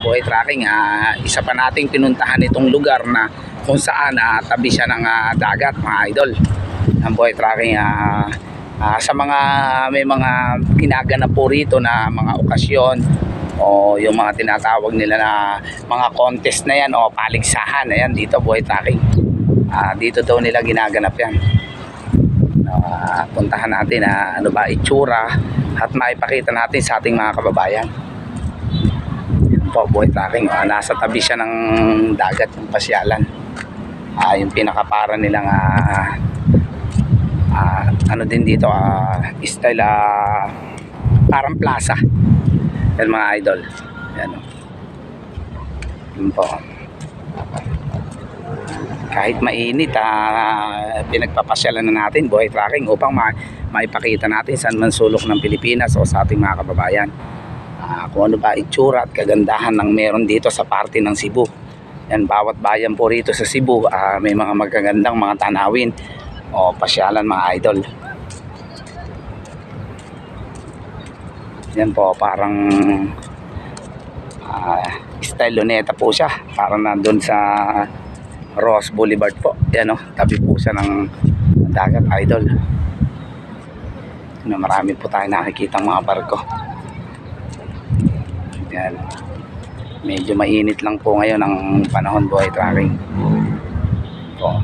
buhay tracking, isa pa nating pinuntahan itong lugar na kung saan tabi siya ng dagat, mga idol. Ang buhay tracking, sa mga may mga ginaganap po rito na mga okasyon o yung mga tinatawag nila na mga contest na yan o paligsahan, ayan dito buhay tracking. Dito daw nila ginaganap yan. Puntahan natin ano ba itsura at maipakita natin sa ating mga kababayan. Yan po buhay tracking, nasa tabi siya ng dagat ng pasyalan. Yung pinakapara nilang ano din dito, style parang plaza yan mga idol. Yan, yun po. Kahit mainit, pinagpapasyalan na natin buhay tracking upang maipakita natin saan man sulok ng Pilipinas o sa ating mga kababayan kung ano ba itsura at kagandahan ng meron dito sa parte ng Cebu. Yan, bawat bayan po rito sa Cebu may mga magagandang mga tanawin o pasyalan mga idol. Yan po, parang style Luneta po siya, parang nandun sa Ross Boulevard po. Yan tabi po siya ng dagat idol. Marami po tayo nakikita mga barko. Yan, medyo mainit lang po ngayon ang panahon buhay tracking po.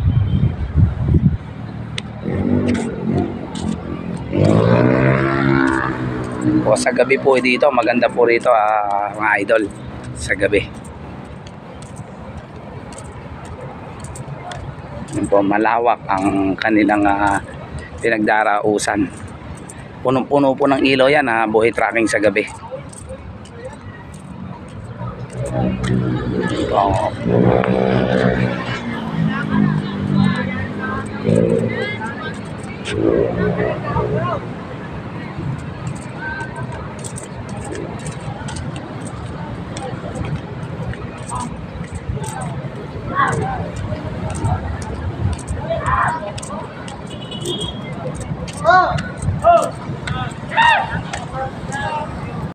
O sa gabi po dito, maganda po rito mga idol sa gabi. Yan po, malawak ang kanilang pinagdarausan. Punong-puno po ng ilaw yan buhay tracking sa gabi.